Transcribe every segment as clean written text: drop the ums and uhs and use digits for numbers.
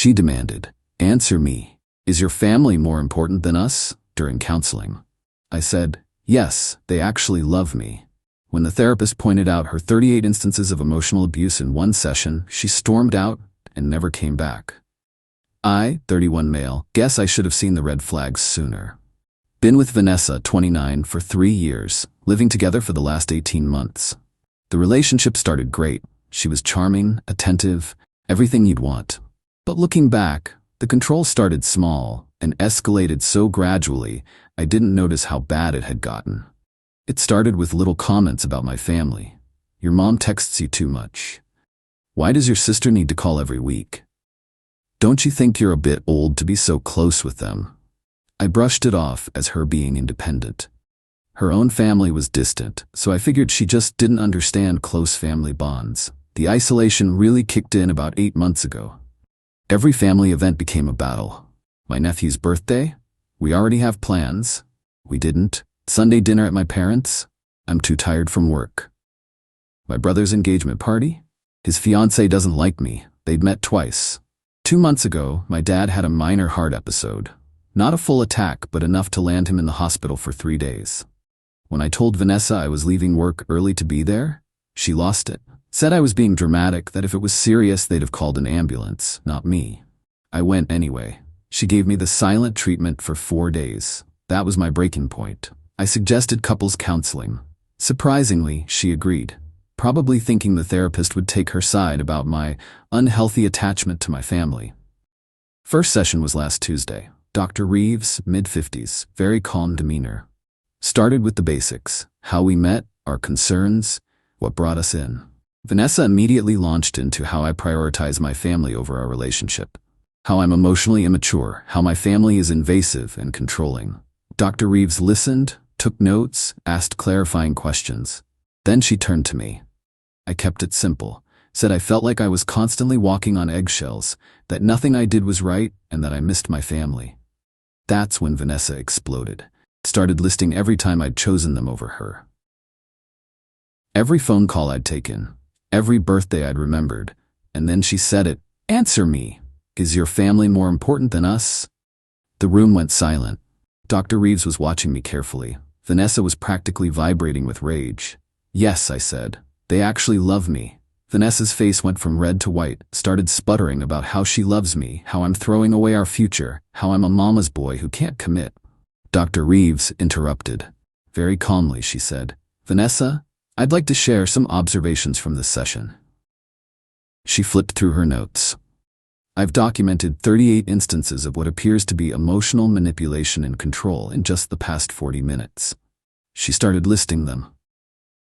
She demanded, "Answer me. Is your family more important than us?" during counseling. I said, "Yes, they actually love me." When the therapist pointed out her 38 instances of emotional abuse in one session, she stormed out and never came back. I, 31 male, guess I should have seen the red flags sooner. Been with Vanessa, 29, for 3 years, living together for the last 18 months. The relationship started great. She was charming, attentive, everything you'd want. But looking back, the control started small and escalated so gradually, I didn't notice how bad it had gotten. It started with little comments about my family. "Your mom texts you too much. Why does your sister need to call every week? Don't you think you're a bit old to be so close with them?" I brushed it off as her being independent. Her own family was distant, so I figured she just didn't understand close family bonds. The isolation really kicked in about 8 months ago. Every family event became a battle. My nephew's birthday? We already have plans. We didn't. Sunday dinner at my parents'? I'm too tired from work. My brother's engagement party? His fiancée doesn't like me. They'd met twice. 2 months ago, my dad had a minor heart episode. Not a full attack, but enough to land him in the hospital for 3 days. When I told Vanessa I was leaving work early to be there, she lost it. Said I was being dramatic, that if it was serious they'd have called an ambulance, not me. I went anyway. She gave me the silent treatment for 4 days. That was my breaking point. I suggested couples counseling. Surprisingly, she agreed, probably thinking the therapist would take her side about my unhealthy attachment to my family. First session was last Tuesday. Dr. Reeves, mid-50s, very calm demeanor. Started with the basics, how we met, our concerns, what brought us in. Vanessa immediately launched into how I prioritize my family over our relationship, how I'm emotionally immature, how my family is invasive and controlling. Dr. Reeves listened, took notes, asked clarifying questions. Then she turned to me. I kept it simple, said I felt like I was constantly walking on eggshells, that nothing I did was right, and that I missed my family. That's when Vanessa exploded. Started listing every time I'd chosen them over her. Every phone call I'd taken, every birthday I'd remembered, and then she said it, "Answer me. Is your family more important than us?" The room went silent. Dr. Reeves was watching me carefully. Vanessa was practically vibrating with rage. "Yes," I said. "They actually love me." Vanessa's face went from red to white, started sputtering about how she loves me, how I'm throwing away our future, how I'm a mama's boy who can't commit. Dr. Reeves interrupted. Very calmly, she said, "Vanessa, I'd like to share some observations from this session." She flipped through her notes. "I've documented 38 instances of what appears to be emotional manipulation and control in just the past 40 minutes. She started listing them.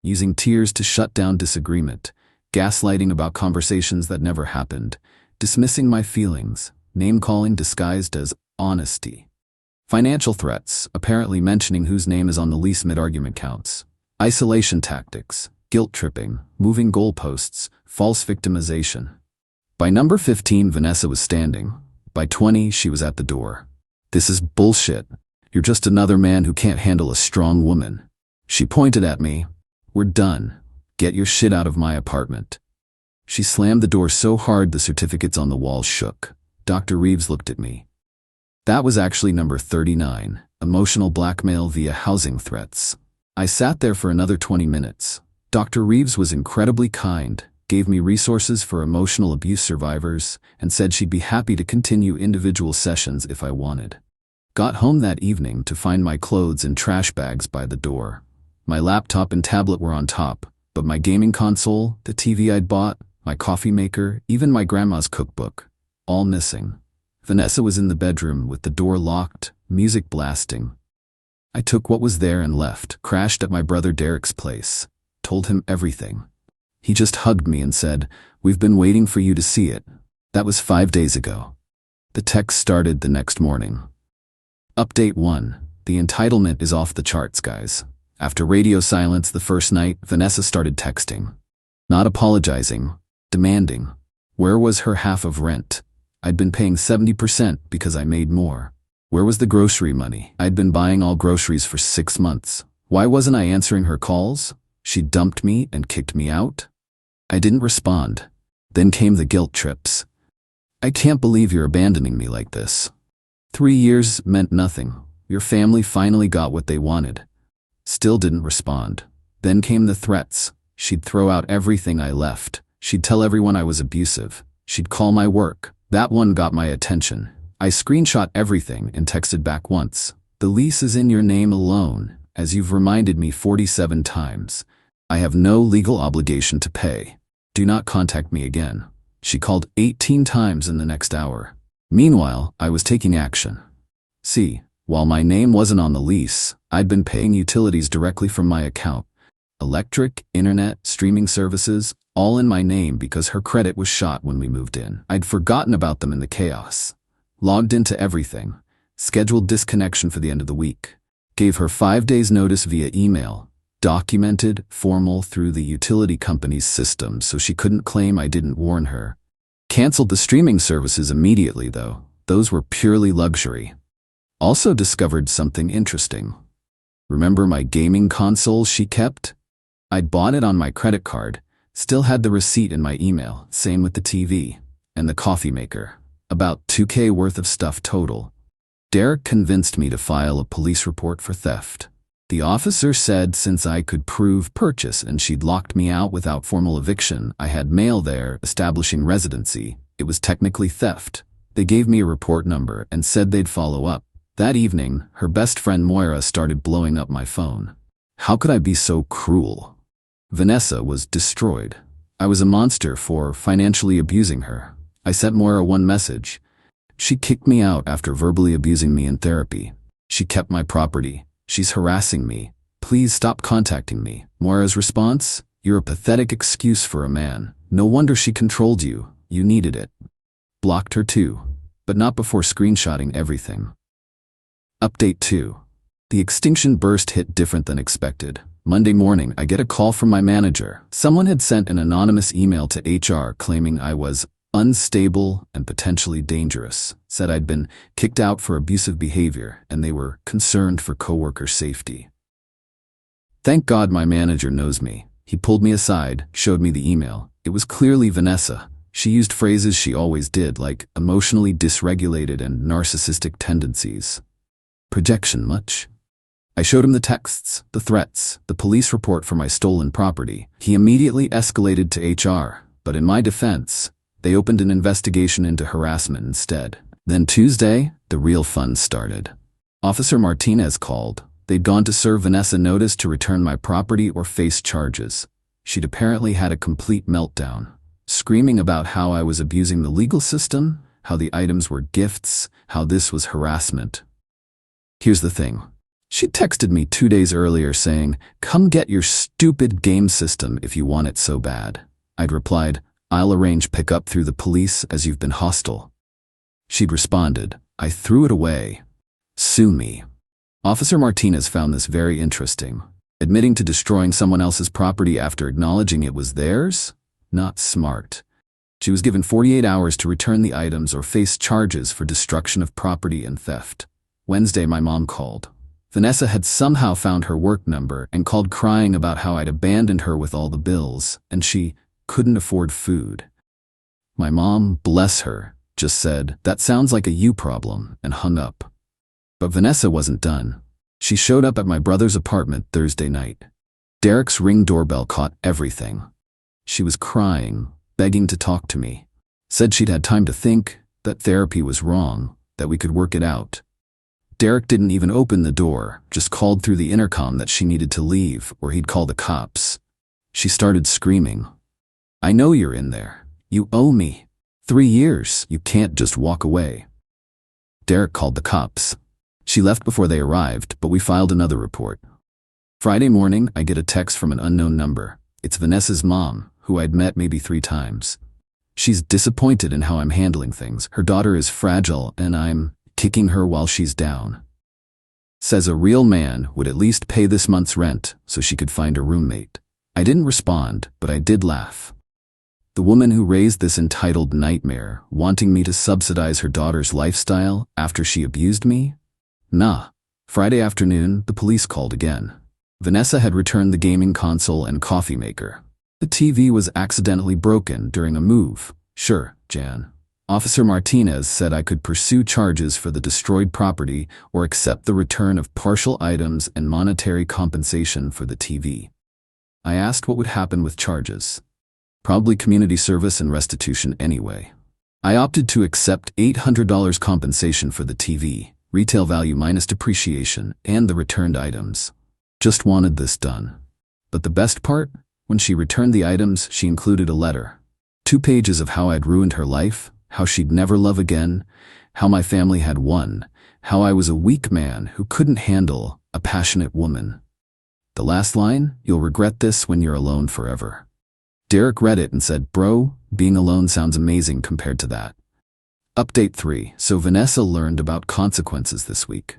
Using tears to shut down disagreement, gaslighting about conversations that never happened, dismissing my feelings, name-calling disguised as honesty. Financial threats, apparently mentioning whose name is on the lease mid-argument counts. Isolation tactics, guilt-tripping, moving goalposts, false victimization. By number 15, Vanessa was standing. By 20, she was at the door. "This is bullshit. You're just another man who can't handle a strong woman." She pointed at me. "We're done. Get your shit out of my apartment." She slammed the door so hard the certificates on the wall shook. Dr. Reeves looked at me. That was actually number 39, emotional blackmail via housing threats. I sat there for another 20 minutes. Dr. Reeves was incredibly kind, gave me resources for emotional abuse survivors, and said she'd be happy to continue individual sessions if I wanted. Got home that evening to find my clothes in trash bags by the door. My laptop and tablet were on top, but my gaming console, the TV I'd bought, my coffee maker, even my grandma's cookbook, all missing. Vanessa was in the bedroom with the door locked, music blasting. I took what was there and left, crashed at my brother Derek's place, told him everything. He just hugged me and said, "We've been waiting for you to see it." That was 5 days ago. The text started the next morning. Update 1. The entitlement is off the charts, guys. After radio silence the first night, Vanessa started texting. Not apologizing, demanding. Where was her half of rent? I'd been paying 70% because I made more. Where was the grocery money? I'd been buying all groceries for 6 months. Why wasn't I answering her calls? She dumped me and kicked me out? I didn't respond. Then came the guilt trips. I can't believe you're abandoning me like this. 3 years meant nothing. Your family finally got what they wanted. Still didn't respond. Then came the threats. She'd throw out everything I left. She'd tell everyone I was abusive. She'd call my work. That one got my attention. I screenshot everything and texted back once. The lease is in your name alone, as you've reminded me 47 times. I have no legal obligation to pay. Do not contact me again. She called 18 times in the next hour. Meanwhile, I was taking action. See, while my name wasn't on the lease, I'd been paying utilities directly from my account. Electric, internet, streaming services, all in my name because her credit was shot when we moved in. I'd forgotten about them in the chaos. Logged into everything. Scheduled disconnection for the end of the week. Gave her 5 days notice via email. Documented, formal through the utility company's system so she couldn't claim I didn't warn her. Canceled the streaming services immediately though. Those were purely luxury. Also discovered something interesting. Remember my gaming console she kept? I'd bought it on my credit card. Still had the receipt in my email. Same with the TV. And the coffee maker. About $2,000 worth of stuff total. Derek convinced me to file a police report for theft. The officer said since I could prove purchase and she'd locked me out without formal eviction, I had mail there establishing residency, it was technically theft. They gave me a report number and said they'd follow up. That evening, her best friend Moira started blowing up my phone. How could I be so cruel? Vanessa was destroyed. I was a monster for financially abusing her. I sent Moira one message. She kicked me out after verbally abusing me in therapy. She kept my property. She's harassing me. Please stop contacting me. Moira's response? You're a pathetic excuse for a man. No wonder she controlled you. You needed it. Blocked her too, but not before screenshotting everything. Update 2. The extinction burst hit different than expected. Monday morning, I get a call from my manager. Someone had sent an anonymous email to HR claiming I was unstable and potentially dangerous, said I'd been kicked out for abusive behavior, and they were concerned for coworker safety. Thank God my manager knows me. He pulled me aside, showed me the email. It was clearly Vanessa. She used phrases she always did, like emotionally dysregulated and narcissistic tendencies. Projection much? I showed him the texts, the threats, the police report for my stolen property. He immediately escalated to HR, but in my defense, they opened an investigation into harassment instead. Then Tuesday, the real fun started. Officer Martinez called. They'd gone to serve Vanessa notice to return my property or face charges. She'd apparently had a complete meltdown, screaming about how I was abusing the legal system, how the items were gifts, how this was harassment. Here's the thing. She texted me 2 days earlier saying, "Come get your stupid game system if you want it so bad." I'd replied, "I'll arrange pickup through the police as you've been hostile." She'd responded, "I threw it away. Sue me." Officer Martinez found this very interesting. Admitting to destroying someone else's property after acknowledging it was theirs? Not smart. She was given 48 hours to return the items or face charges for destruction of property and theft. Wednesday, my mom called. Vanessa had somehow found her work number and called crying about how I'd abandoned her with all the bills, and she couldn't afford food. My mom, bless her, just said, "That sounds like a you problem," and hung up. But Vanessa wasn't done. She showed up at my brother's apartment Thursday night. Derek's Ring doorbell caught everything. She was crying, begging to talk to me. Said she'd had time to think, that therapy was wrong, that we could work it out. Derek didn't even open the door, just called through the intercom that she needed to leave or he'd call the cops. She started screaming. "I know you're in there. You owe me. 3 years. You can't just walk away." Derek called the cops. She left before they arrived, but we filed another report. Friday morning, I get a text from an unknown number. It's Vanessa's mom, who I'd met maybe 3 times. She's disappointed in how I'm handling things. Her daughter is fragile, and I'm kicking her while she's down. Says a real man would at least pay this month's rent so she could find a roommate. I didn't respond, but I did laugh. The woman who raised this entitled nightmare, wanting me to subsidize her daughter's lifestyle after she abused me? Nah. Friday afternoon, the police called again. Vanessa had returned the gaming console and coffee maker. The TV was accidentally broken during a move. Sure, Jan. Officer Martinez said I could pursue charges for the destroyed property or accept the return of partial items and monetary compensation for the TV. I asked what would happen with charges. Probably community service and restitution anyway. I opted to accept $800 compensation for the TV, retail value minus depreciation, and the returned items. Just wanted this done. But the best part? When she returned the items, she included a letter. 2 pages of how I'd ruined her life, how she'd never love again, how my family had won, how I was a weak man who couldn't handle a passionate woman. The last line, "You'll regret this when you're alone forever." Derek read it and said, "Bro, being alone sounds amazing compared to that." Update 3. So Vanessa learned about consequences this week.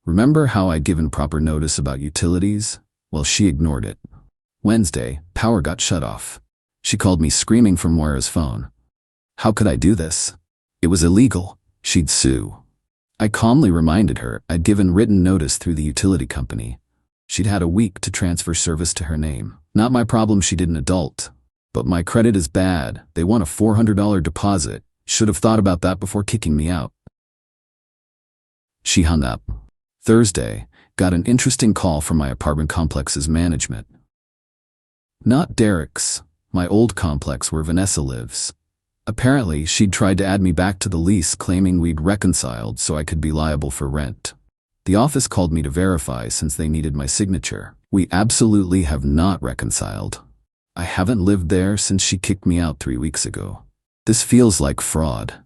Remember how I'd given proper notice about utilities? Well, she ignored it. Wednesday, power got shut off. She called me screaming from Moira's phone. How could I do this? It was illegal. She'd sue. I calmly reminded her I'd given written notice through the utility company. She'd had a week to transfer service to her name. Not my problem she didn't adult. But my credit is bad. They want a $400 deposit. Should have thought about that before kicking me out. She hung up. Thursday, got an interesting call from my apartment complex's management. Not Derek's, my old complex where Vanessa lives. Apparently, she'd tried to add me back to the lease claiming we'd reconciled so I could be liable for rent. The office called me to verify since they needed my signature. We absolutely have not reconciled. I haven't lived there since she kicked me out 3 weeks ago. This feels like fraud.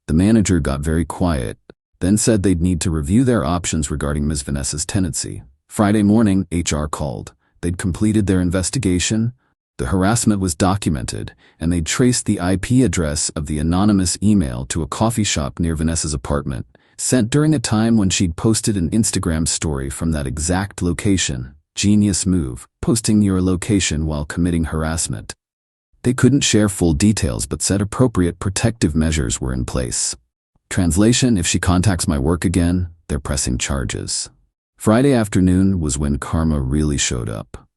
The manager got very quiet, then said they'd need to review their options regarding Ms. Vanessa's tenancy. Friday morning, HR called. They'd completed their investigation. The harassment was documented, and they'd traced the IP address of the anonymous email to a coffee shop near Vanessa's apartment, sent during a time when she'd posted an Instagram story from that exact location. Genius move, posting your location while committing harassment. They couldn't share full details but said appropriate protective measures were in place. Translation: if she contacts my work again, they're pressing charges. Friday afternoon was when karma really showed up.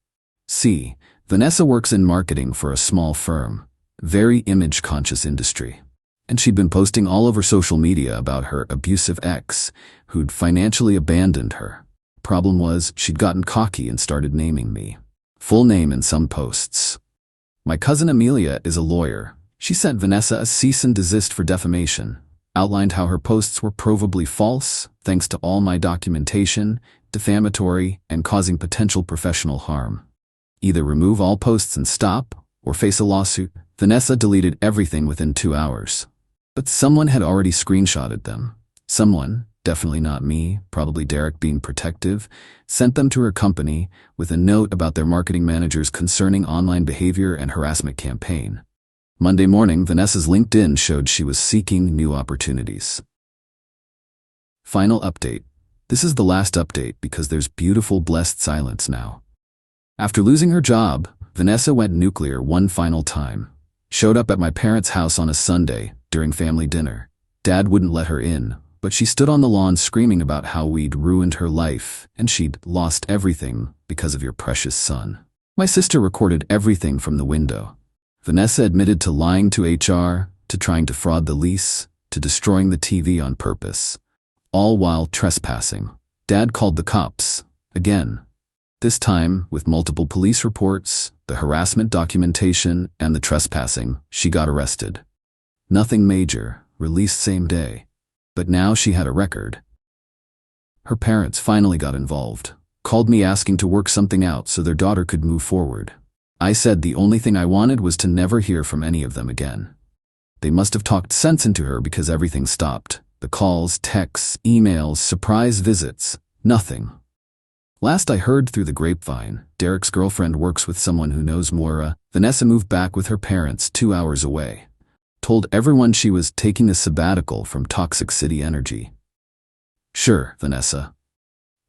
See, Vanessa works in marketing for a small firm, very image-conscious industry. And she'd been posting all over social media about her abusive ex, who'd financially abandoned her. Problem was, she'd gotten cocky and started naming me. Full name in some posts. My cousin Amelia is a lawyer. She sent Vanessa a cease and desist for defamation, outlined how her posts were provably false, thanks to all my documentation, defamatory, and causing potential professional harm. Either remove all posts and stop, or face a lawsuit. Vanessa deleted everything within 2 hours. But someone had already screenshotted them. Someone, definitely not me, probably Derek being protective, sent them to her company with a note about their marketing manager's concerning online behavior and harassment campaign. Monday morning, Vanessa's LinkedIn showed she was seeking new opportunities. Final update. This is the last update because there's beautiful blessed silence now. After losing her job, Vanessa went nuclear one final time. Showed up at my parents' house on a Sunday during family dinner. Dad wouldn't let her in, but she stood on the lawn screaming about how we'd ruined her life and she'd lost everything because of your precious son. My sister recorded everything from the window. Vanessa admitted to lying to HR, to trying to fraud the lease, to destroying the TV on purpose. All while trespassing. Dad called the cops. Again. This time, with multiple police reports, the harassment documentation, and the trespassing, she got arrested. Nothing major, released same day. But now she had a record. Her parents finally got involved. Called me asking to work something out so their daughter could move forward. I said the only thing I wanted was to never hear from any of them again. They must have talked sense into her because everything stopped. The calls, texts, emails, surprise visits, nothing. Last I heard through the grapevine, Derek's girlfriend works with someone who knows Moira. Vanessa moved back with her parents 2 hours away. Told everyone she was taking a sabbatical from toxic city energy. Sure, Vanessa.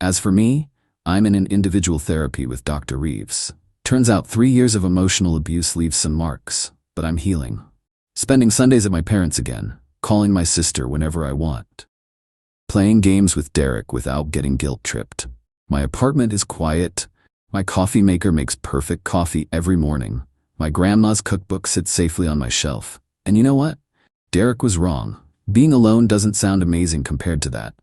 As for me, I'm in an individual therapy with Dr. Reeves. Turns out 3 years of emotional abuse leaves some marks, but I'm healing. Spending Sundays at my parents' again, calling my sister whenever I want. Playing games with Derek without getting guilt-tripped. My apartment is quiet. My coffee maker makes perfect coffee every morning. My grandma's cookbook sits safely on my shelf. And you know what? Derek was wrong. Being alone doesn't sound amazing compared to that.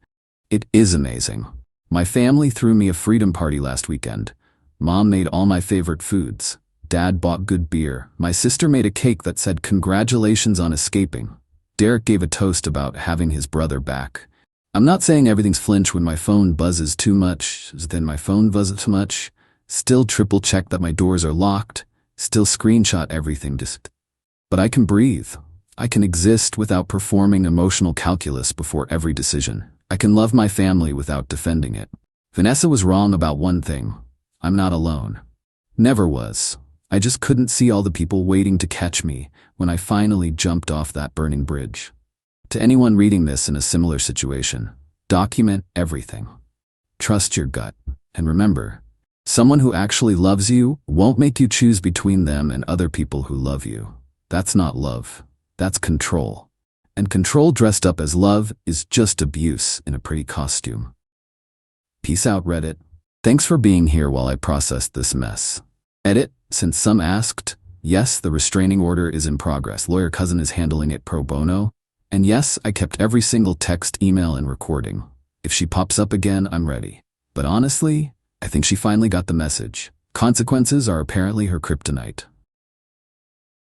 It is amazing. My family threw me a freedom party last weekend. Mom made all my favorite foods. Dad bought good beer. My sister made a cake that said congratulations on escaping. Derek gave a toast about having his brother back. I'm not saying everything's flinch when my phone buzzes too much, then my phone buzzes too much. Still triple check that my doors are locked. Still screenshot everything. But I can breathe. I can exist without performing emotional calculus before every decision. I can love my family without defending it. Vanessa was wrong about one thing. I'm not alone. Never was. I just couldn't see all the people waiting to catch me when I finally jumped off that burning bridge. To anyone reading this in a similar situation, document everything. Trust your gut. And remember, someone who actually loves you won't make you choose between them and other people who love you. That's not love. That's control. And control dressed up as love is just abuse in a pretty costume. Peace out, Reddit. Thanks for being here while I processed this mess. Edit, since some asked, yes, the restraining order is in progress. Lawyer cousin is handling it pro bono. And yes, I kept every single text, email, and recording. If she pops up again, I'm ready. But honestly, I think she finally got the message. Consequences are apparently her kryptonite.